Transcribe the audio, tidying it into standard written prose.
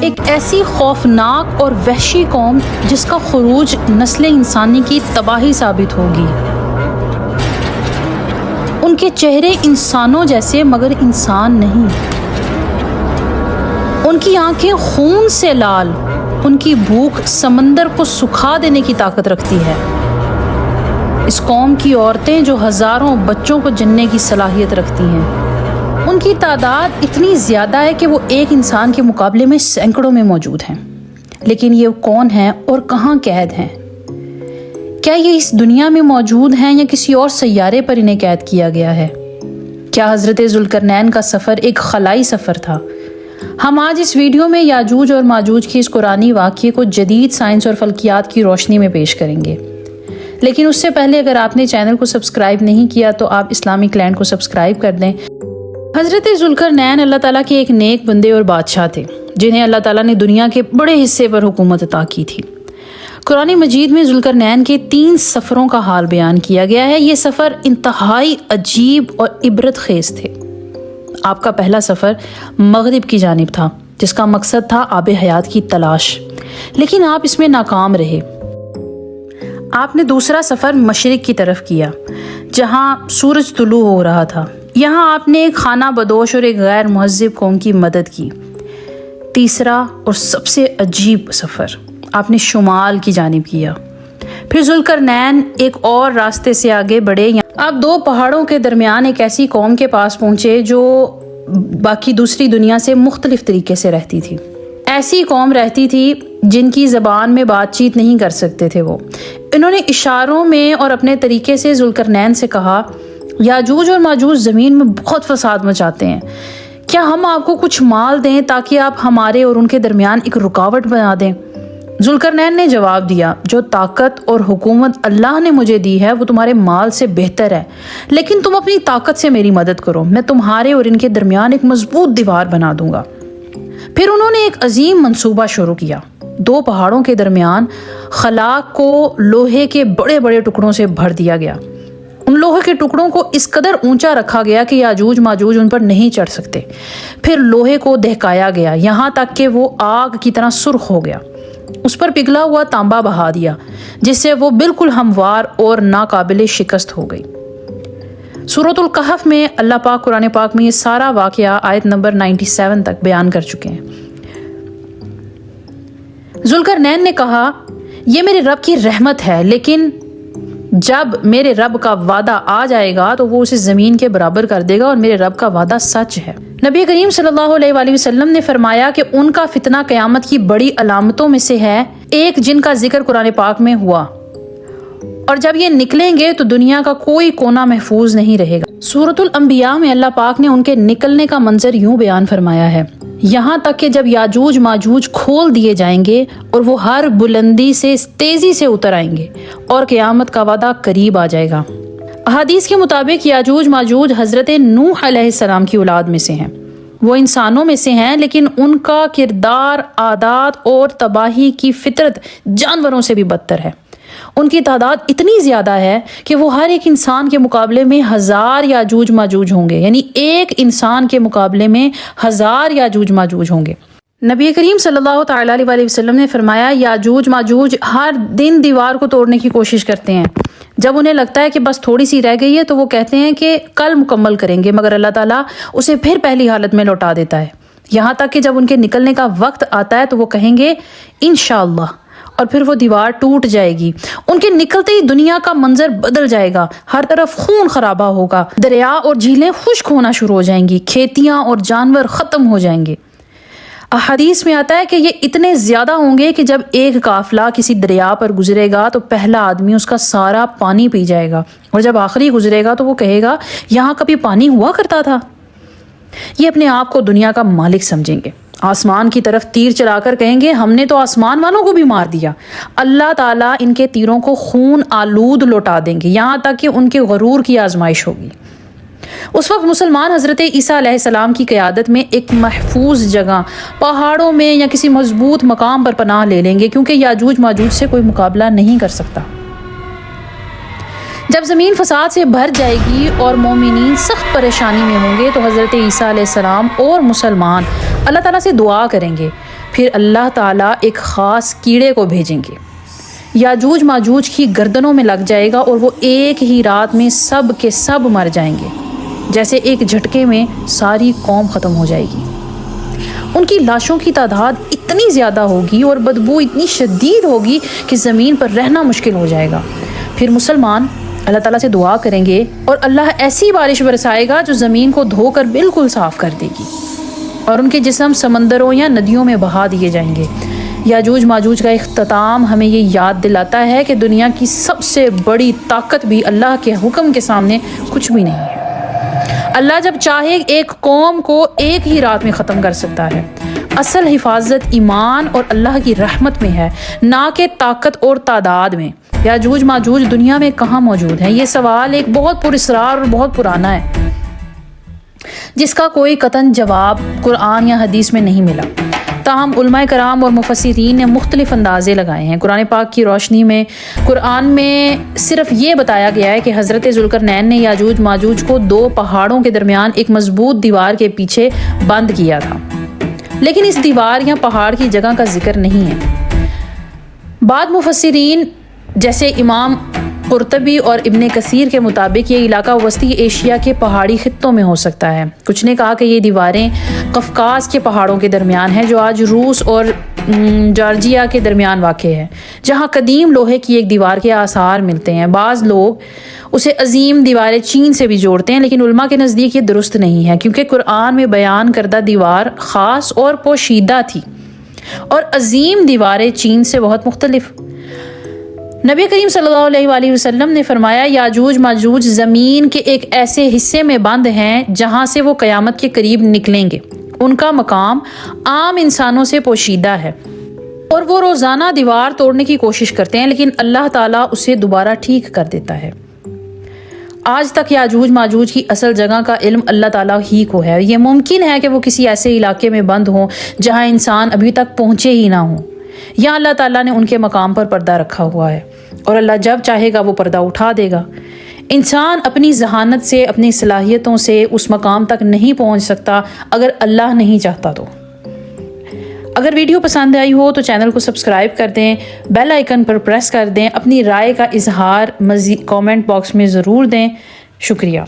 ایک ایسی خوفناک اور وحشی قوم جس کا خروج نسل انسانی کی تباہی ثابت ہوگی۔ ان کے چہرے انسانوں جیسے مگر انسان نہیں، ان کی آنکھیں خون سے لال، ان کی بھوک سمندر کو سکھا دینے کی طاقت رکھتی ہے۔ اس قوم کی عورتیں جو ہزاروں بچوں کو جننے کی صلاحیت رکھتی ہیں، ان کی تعداد اتنی زیادہ ہے کہ وہ ایک انسان کے مقابلے میں سینکڑوں میں موجود ہیں۔ لیکن یہ کون ہیں اور کہاں قید ہیں؟ کیا یہ اس دنیا میں موجود ہیں یا کسی اور سیارے پر انہیں قید کیا گیا ہے؟ کیا حضرت ذوالقرنین کا سفر ایک خلائی سفر تھا؟ ہم آج اس ویڈیو میں یاجوج اور ماجوج کی اس قرآنی واقعے کو جدید سائنس اور فلکیات کی روشنی میں پیش کریں گے۔ لیکن اس سے پہلے اگر آپ نے چینل کو سبسکرائب نہیں کیا تو آپ اسلامک لینڈ کو سبسکرائب کر دیں۔ حضرت ذوالقرنین اللہ تعالیٰ کے ایک نیک بندے اور بادشاہ تھے جنہیں اللہ تعالیٰ نے دنیا کے بڑے حصے پر حکومت عطا کی تھی۔ قرآن مجید میں ذوالقرنین کے 3 سفروں کا حال بیان کیا گیا ہے۔ یہ سفر انتہائی عجیب اور عبرت خیز تھے۔ آپ کا پہلا سفر مغرب کی جانب تھا جس کا مقصد تھا آب حیات کی تلاش، لیکن آپ اس میں ناکام رہے۔ آپ نے دوسرا سفر مشرق کی طرف کیا جہاں سورج طلوع ہو رہا تھا۔ یہاں آپ نے ایک خانہ بدوش اور ایک غیر مہذب قوم کی مدد کی۔ تیسرا اور سب سے عجیب سفر آپ نے شمال کی جانب کیا۔ پھر ذوالقرنین ایک اور راستے سے آگے بڑھے۔ آپ 2 پہاڑوں کے درمیان ایک ایسی قوم کے پاس پہنچے جو باقی دوسری دنیا سے مختلف طریقے سے رہتی تھی۔ ایسی قوم رہتی تھی جن کی زبان میں بات چیت نہیں کر سکتے تھے وہ۔ انہوں نے اشاروں میں اور اپنے طریقے سے ذوالقرنین سے کہا، یاجوج اور ماجوج زمین میں بہت فساد مچاتے ہیں، کیا ہم آپ کو کچھ مال دیں تاکہ آپ ہمارے اور ان کے درمیان ایک رکاوٹ بنا دیں؟ ذوالقرنین نے جواب دیا، جو طاقت اور حکومت اللہ نے مجھے دی ہے وہ تمہارے مال سے بہتر ہے، لیکن تم اپنی طاقت سے میری مدد کرو، میں تمہارے اور ان کے درمیان ایک مضبوط دیوار بنا دوں گا۔ پھر انہوں نے ایک عظیم منصوبہ شروع کیا۔ 2 پہاڑوں کے درمیان خلا کو لوہے کے بڑے بڑے ٹکڑوں سے بھر دیا گیا۔ ان لوہے کے ٹکڑوں کو اس قدر اونچا رکھا گیا کہ یاجوج ماجوج ان پر نہیں چڑھ سکتے۔ پھر لوہے کو دہکایا گیا یہاں تک کہ وہ آگ کی طرح سرخ ہو گیا۔ اس پر پگھلا ہوا تانبا بہا دیا جس سے وہ بالکل ہموار اور ناقابل شکست ہو گئی۔ سورۃ الکہف میں اللہ پاک قرآن پاک میں یہ سارا واقعہ آیت نمبر 97 تک بیان کر چکے ہیں۔ ذوالقرنین نے کہا، یہ میرے رب کی رحمت ہے، لیکن جب میرے رب کا وعدہ آ جائے گا تو وہ اسے زمین کے برابر کر دے گا اور میرے رب کا وعدہ سچ ہے۔ نبی کریم صلی اللہ علیہ وآلہ وسلم نے فرمایا کہ ان کا فتنہ قیامت کی بڑی علامتوں میں سے ہے ایک جن کا ذکر قرآن پاک میں ہوا، اور جب یہ نکلیں گے تو دنیا کا کوئی کونا محفوظ نہیں رہے گا۔ سورۃ الانبیاء میں اللہ پاک نے ان کے نکلنے کا منظر یوں بیان فرمایا ہے، یہاں تک کہ جب یاجوج ماجوج کھول دیے جائیں گے اور وہ ہر بلندی سے تیزی سے اتر آئیں گے اور قیامت کا وعدہ قریب آ جائے گا۔ احادیث کے مطابق یاجوج ماجوج حضرت نوح علیہ السلام کی اولاد میں سے ہیں۔ وہ انسانوں میں سے ہیں لیکن ان کا کردار، عادات اور تباہی کی فطرت جانوروں سے بھی بدتر ہے۔ ان کی تعداد اتنی زیادہ ہے کہ وہ ہر ایک انسان کے مقابلے میں 1000 یاجوج ماجوج ہوں گے، یعنی ایک انسان کے مقابلے میں 1000 یاجوج ماجوج ہوں گے۔ نبی کریم صلی اللہ تعالیٰ علیہ وسلم نے فرمایا، یاجوج ماجوج ہر دن دیوار کو توڑنے کی کوشش کرتے ہیں۔ جب انہیں لگتا ہے کہ بس تھوڑی سی رہ گئی ہے تو وہ کہتے ہیں کہ کل مکمل کریں گے، مگر اللہ تعالیٰ اسے پھر پہلی حالت میں لوٹا دیتا ہے، یہاں تک کہ جب ان کے نکلنے کا وقت آتا ہے تو وہ کہیں گے انشاءاللہ، اور پھر وہ دیوار ٹوٹ جائے گی۔ ان کے نکلتے ہی دنیا کا منظر بدل جائے گا، ہر طرف خون خرابہ ہوگا، دریا اور جھیلیں خشک ہونا شروع ہو جائیں گی، کھیتیاں اور جانور ختم ہو جائیں گے۔ احادیث میں آتا ہے کہ یہ اتنے زیادہ ہوں گے کہ جب ایک قافلہ کسی دریا پر گزرے گا تو پہلا آدمی اس کا سارا پانی پی جائے گا، اور جب آخری گزرے گا تو وہ کہے گا یہاں کبھی پانی ہوا کرتا تھا۔ یہ اپنے آپ کو دنیا کا مالک سمجھیں گے، آسمان کی طرف تیر چلا کر کہیں گے ہم نے تو آسمان والوں کو بھی مار دیا۔ اللہ تعالیٰ ان کے تیروں کو خون آلود لوٹا دیں گے، یہاں تک کہ ان کے غرور کی آزمائش ہوگی۔ اس وقت مسلمان حضرت عیسیٰ علیہ السلام کی قیادت میں ایک محفوظ جگہ پہاڑوں میں یا کسی مضبوط مقام پر پناہ لے لیں گے، کیونکہ یاجوج ماجوج سے کوئی مقابلہ نہیں کر سکتا۔ جب زمین فساد سے بھر جائے گی اور مومنین سخت پریشانی میں ہوں گے تو حضرت عیسیٰ علیہ السلام اور مسلمان اللہ تعالیٰ سے دعا کریں گے، پھر اللہ تعالیٰ ایک خاص کیڑے کو بھیجیں گے، یاجوج ماجوج کی گردنوں میں لگ جائے گا اور وہ ایک ہی رات میں سب کے سب مر جائیں گے، جیسے ایک جھٹکے میں ساری قوم ختم ہو جائے گی۔ ان کی لاشوں کی تعداد اتنی زیادہ ہوگی اور بدبو اتنی شدید ہوگی کہ زمین پر رہنا مشکل ہو جائے گا۔ پھر مسلمان اللہ تعالیٰ سے دعا کریں گے اور اللہ ایسی بارش برسائے گا جو زمین کو دھو کر بالکل صاف کر دے گی، اور ان کے جسم سمندروں یا ندیوں میں بہا دیے جائیں گے۔ یاجوج ماجوج کا اختتام ہمیں یہ یاد دلاتا ہے کہ دنیا کی سب سے بڑی طاقت بھی اللہ کے حکم کے سامنے کچھ بھی نہیں ہے۔ اللہ جب چاہے ایک قوم کو ایک ہی رات میں ختم کر سکتا ہے۔ اصل حفاظت ایمان اور اللہ کی رحمت میں ہے، نہ کہ طاقت اور تعداد میں۔ یاجوج ماجوج دنیا میں کہاں موجود ہیں؟ یہ سوال ایک بہت پراسرار اور بہت پرانا ہے، جس کا کوئی قطعاً جواب قرآن یا حدیث میں نہیں ملا۔ تاہم علماء کرام اور مفسرین نے مختلف اندازے لگائے ہیں۔ قرآن پاک کی روشنی میں قرآن میں صرف یہ بتایا گیا ہے کہ حضرت ذوالقرنین نے یاجوج ماجوج کو 2 پہاڑوں کے درمیان ایک مضبوط دیوار کے پیچھے بند کیا تھا، لیکن اس دیوار یا پہاڑ کی جگہ کا ذکر نہیں ہے۔ بعض مفسرین جیسے امام قرطبی اور ابن کثیر کے مطابق یہ علاقہ وسطی ایشیا کے پہاڑی خطوں میں ہو سکتا ہے۔ کچھ نے کہا کہ یہ دیواریں قفقاز کے پہاڑوں کے درمیان ہیں جو آج روس اور جارجیا کے درمیان واقع ہے، جہاں قدیم لوہے کی ایک دیوار کے آثار ملتے ہیں۔ بعض لوگ اسے عظیم دیوار چین سے بھی جوڑتے ہیں، لیکن علماء کے نزدیک یہ درست نہیں ہے، کیونکہ قرآن میں بیان کردہ دیوار خاص اور پوشیدہ تھی اور عظیم دیوار چین سے بہت مختلف۔ نبی کریم صلی اللہ علیہ وآلہ وسلم نے فرمایا یاجوج ماجوج زمین کے ایک ایسے حصے میں بند ہیں جہاں سے وہ قیامت کے قریب نکلیں گے۔ ان کا مقام عام انسانوں سے پوشیدہ ہے اور وہ روزانہ دیوار توڑنے کی کوشش کرتے ہیں، لیکن اللہ تعالیٰ اسے دوبارہ ٹھیک کر دیتا ہے۔ آج تک یاجوج ماجوج کی اصل جگہ کا علم اللہ تعالیٰ ہی کو ہے۔ یہ ممکن ہے کہ وہ کسی ایسے علاقے میں بند ہوں جہاں انسان ابھی تک پہنچے ہی نہ ہوں، یا اللہ تعالیٰ نے ان کے مقام پر پردہ رکھا ہوا ہے اور اللہ جب چاہے گا وہ پردہ اٹھا دے گا۔ انسان اپنی ذہانت سے، اپنی صلاحیتوں سے اس مقام تک نہیں پہنچ سکتا اگر اللہ نہیں چاہتا تو۔ اگر ویڈیو پسند آئی ہو تو چینل کو سبسکرائب کر دیں، بیل آئیکن پر پریس کر دیں، اپنی رائے کا اظہار مزید کامنٹ باکس میں ضرور دیں۔ شکریہ۔